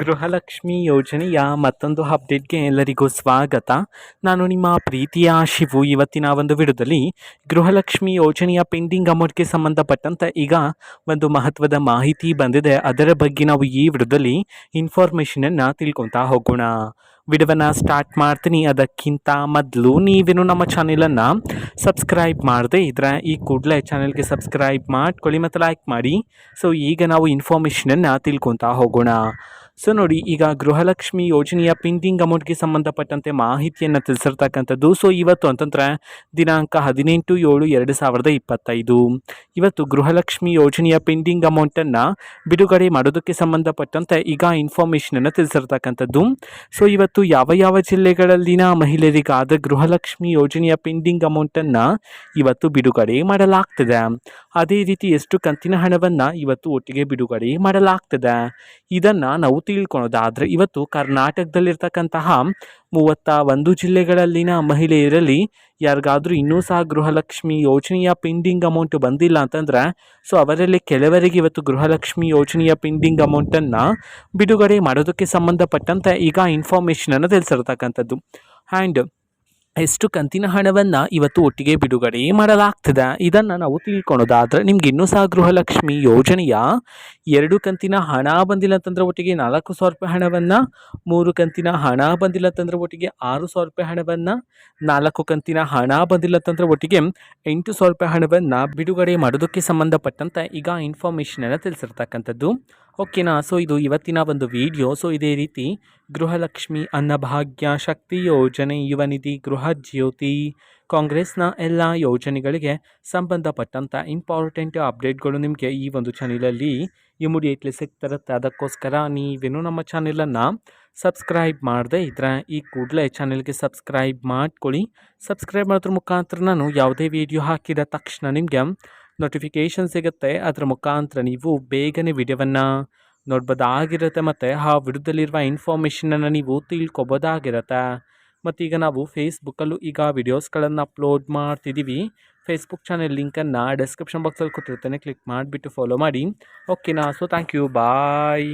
ಗೃಹಲಕ್ಷ್ಮಿ ಯೋಜನೆಯ ಮತ್ತೊಂದು ಅಪ್ಡೇಟ್ಗೆ ಎಲ್ಲರಿಗೂ ಸ್ವಾಗತ. ನಾನು ನಿಮ್ಮ ಪ್ರೀತಿಯ ಶಿವು. ಇವತ್ತಿನ ಒಂದು ವಿಡಿಯೋದಲ್ಲಿ ಗೃಹಲಕ್ಷ್ಮಿ ಯೋಜನೆಯ ಪೆಂಡಿಂಗ್ ಅಮೌಂಟ್ಗೆ ಸಂಬಂಧಪಟ್ಟಂತೆ ಈಗ ಒಂದು ಮಹತ್ವದ ಮಾಹಿತಿ ಬಂದಿದೆ. ಅದರ ಬಗ್ಗೆ ನಾವು ಈ ವಿಡಿಯೋದಲ್ಲಿ ಇನ್ಫಾರ್ಮೇಷನನ್ನು ತಿಳ್ಕೊತಾ ಹೋಗೋಣ. ವಿಡಿಯೋವನ್ನು ಸ್ಟಾರ್ಟ್ ಮಾಡ್ತೀನಿ. ಅದಕ್ಕಿಂತ ಮೊದಲು ನೀವೇನು ನಮ್ಮ ಚಾನೆಲನ್ನು ಸಬ್ಸ್ಕ್ರೈಬ್ ಮಾಡದೆ ಇದ್ರೆ ಈ ಕೂಡಲೇ ಚಾನೆಲ್ಗೆ ಸಬ್ಸ್ಕ್ರೈಬ್ ಮಾಡ್ಕೊಳ್ಳಿ ಮತ್ತು ಲೈಕ್ ಮಾಡಿ. ಸೊ ಈಗ ನಾವು ಇನ್ಫಾರ್ಮೇಷನನ್ನು ತಿಳ್ಕೊತಾ ಹೋಗೋಣ. ಸೊ ನೋಡಿ, ಈಗ ಗೃಹಲಕ್ಷ್ಮಿ ಯೋಜನೆಯ ಪೆಂಡಿಂಗ್ ಅಮೌಂಟ್ಗೆ ಸಂಬಂಧಪಟ್ಟಂತೆ ಮಾಹಿತಿಯನ್ನು ತಿಳಿಸಿರ್ತಕ್ಕಂಥದ್ದು. ಸೊ ಇವತ್ತು ಅಂತಂದರೆ ದಿನಾಂಕ 18/7/2025 ಇವತ್ತು ಗೃಹಲಕ್ಷ್ಮಿ ಯೋಜನೆಯ ಪೆಂಡಿಂಗ್ ಅಮೌಂಟನ್ನು ಬಿಡುಗಡೆ ಮಾಡೋದಕ್ಕೆ ಸಂಬಂಧಪಟ್ಟಂತೆ ಈಗ ಇನ್ಫಾರ್ಮೇಷನನ್ನು ತಿಳಿಸಿರ್ತಕ್ಕಂಥದ್ದು. ಸೊ ಇವತ್ತು ಯಾವ ಜಿಲ್ಲೆಗಳಲ್ಲಿನ ಮಹಿಳೆಯರಿಗಾದ ಗೃಹಲಕ್ಷ್ಮಿ ಯೋಜನೆಯ ಪೆಂಡಿಂಗ್ ಅಮೌಂಟನ್ನು ಇವತ್ತು ಬಿಡುಗಡೆ ಮಾಡಲಾಗ್ತದೆ. ಅದೇ ರೀತಿ ಎಷ್ಟು ಕಂತಿನ ಹಣವನ್ನು ಇವತ್ತು ಒಟ್ಟಿಗೆ ಬಿಡುಗಡೆ ಮಾಡಲಾಗ್ತದೆ ಇದನ್ನು ನಾವು ತಿಳ್ಕೊಳೋದಾದರೆ, ಇವತ್ತು ಕರ್ನಾಟಕದಲ್ಲಿರ್ತಕ್ಕಂತಹ 31 ಜಿಲ್ಲೆಗಳಲ್ಲಿನ ಮಹಿಳೆಯರಲ್ಲಿ ಯಾರಿಗಾದರೂ ಇನ್ನೂ ಸಹ ಗೃಹಲಕ್ಷ್ಮಿ ಯೋಜನೆಯ ಪೆಂಡಿಂಗ್ ಅಮೌಂಟ್ ಬಂದಿಲ್ಲ ಅಂತಂದರೆ, ಸೊ ಅವರಲ್ಲಿ ಕೆಲವರಿಗೆ ಇವತ್ತು ಗೃಹಲಕ್ಷ್ಮಿ ಯೋಜನೆಯ ಪೆಂಡಿಂಗ್ ಅಮೌಂಟನ್ನು ಬಿಡುಗಡೆ ಮಾಡೋದಕ್ಕೆ ಸಂಬಂಧಪಟ್ಟಂತೆ ಈಗ ಇನ್ಫಾರ್ಮೇಷನನ್ನು ತಿಳಿಸಿರ್ತಕ್ಕಂಥದ್ದು. ಆ್ಯಂಡ್ ಎಷ್ಟು ಕಂತಿನ ಹಣವನ್ನು ಇವತ್ತು ಒಟ್ಟಿಗೆ ಬಿಡುಗಡೆ ಮಾಡಲಾಗ್ತದೆ ಇದನ್ನು ನಾವು ತಿಳ್ಕೊಳೋದಾದರೆ, ನಿಮ್ಗೆ ಇನ್ನೂ ಸಹ ಗೃಹಲಕ್ಷ್ಮಿ ಯೋಜನೆಯ 2 ಕಂತಿನ ಹಣ ಬಂದಿಲ್ಲ ಅಂತಂದರೆ ಒಟ್ಟಿಗೆ 4,000 ರೂಪಾಯಿ ಹಣವನ್ನು, 3 ಕಂತಿನ ಹಣ ಬಂದಿಲ್ಲ ಅಂತಂದರೆ ಒಟ್ಟಿಗೆ 6,000 ರೂಪಾಯಿ ಹಣವನ್ನು, 4 ಕಂತಿನ ಹಣ ಬಂದಿಲ್ಲ ಅಂತಂದರೆ ಒಟ್ಟಿಗೆ 8,000 ರೂಪಾಯಿ ಹಣವನ್ನು ಬಿಡುಗಡೆ ಮಾಡೋದಕ್ಕೆ ಸಂಬಂಧಪಟ್ಟಂತೆ ಈಗ ಇನ್ಫಾರ್ಮೇಷನನ್ನು ತಿಳಿಸಿರ್ತಕ್ಕಂಥದ್ದು. ಓಕೆನಾ. ಸೊ ಇದು ಇವತ್ತಿನ ಒಂದು ವಿಡಿಯೋ. ಸೊ ಇದೇ ರೀತಿ ಗೃಹಲಕ್ಷ್ಮಿ, ಅನ್ನಭಾಗ್ಯ, ಶಕ್ತಿ ಯೋಜನೆ, ಯುವ ನಿಧಿ, ಗೃಹ ಜ್ಯೋತಿ, ಕಾಂಗ್ರೆಸ್ನ ಎಲ್ಲ ಯೋಜನೆಗಳಿಗೆ ಸಂಬಂಧಪಟ್ಟಂಥ ಇಂಪಾರ್ಟೆಂಟ್ ಅಪ್ಡೇಟ್ಗಳು ನಿಮಗೆ ಈ ಒಂದು ಚಾನಲಲ್ಲಿ ಇಮಿಡಿಯೇಟ್ಲಿ ಸಿಗ್ತಿರುತ್ತೆ. ಅದಕ್ಕೋಸ್ಕರ ನೀವೇನು ನಮ್ಮ ಚಾನಲನ್ನು ಸಬ್ಸ್ಕ್ರೈಬ್ ಮಾಡದೆ ಇದ್ದರೆ ಈ ಕೂಡಲೇ ಚಾನಲ್ಗೆ ಸಬ್ಸ್ಕ್ರೈಬ್ ಮಾಡ್ಕೊಳ್ಳಿ. ಸಬ್ಸ್ಕ್ರೈಬ್ ಮಾಡೋದ್ರ ಮುಖಾಂತರ ನಾನು ಯಾವುದೇ ವಿಡಿಯೋ ಹಾಕಿದ ತಕ್ಷಣ ನಿಮಗೆ ನೋಟಿಫಿಕೇಷನ್ ಸಿಗುತ್ತೆ. ಅದರ ಮುಖಾಂತರ ನೀವು ಬೇಗನೆ ವಿಡಿಯೋವನ್ನು ನೋಡ್ಬೋದಾಗಿರುತ್ತೆ ಮತ್ತು ಆ ವಿಡಿಯೋದಲ್ಲಿರುವ ಇನ್ಫಾರ್ಮೇಷನನ್ನು ನೀವು ತಿಳ್ಕೊಬೋದಾಗಿರುತ್ತೆ. ಮತ್ತು ಈಗ ನಾವು ಫೇಸ್ಬುಕ್ಕಲ್ಲೂ ಈಗ ವಿಡಿಯೋಸ್ಗಳನ್ನು ಅಪ್ಲೋಡ್ ಮಾಡ್ತಿದ್ದೀವಿ. ಫೇಸ್ಬುಕ್ ಚಾನೆಲ್ ಲಿಂಕನ್ನು ಡಿಸ್ಕ್ರಿಪ್ಷನ್ ಬಾಕ್ಸಲ್ಲಿ ಕೊಟ್ಟಿರ್ತೇನೆ, ಕ್ಲಿಕ್ ಮಾಡಿಬಿಟ್ಟು ಫಾಲೋ ಮಾಡಿ. ಓಕೆನಾ. So thank you, bye.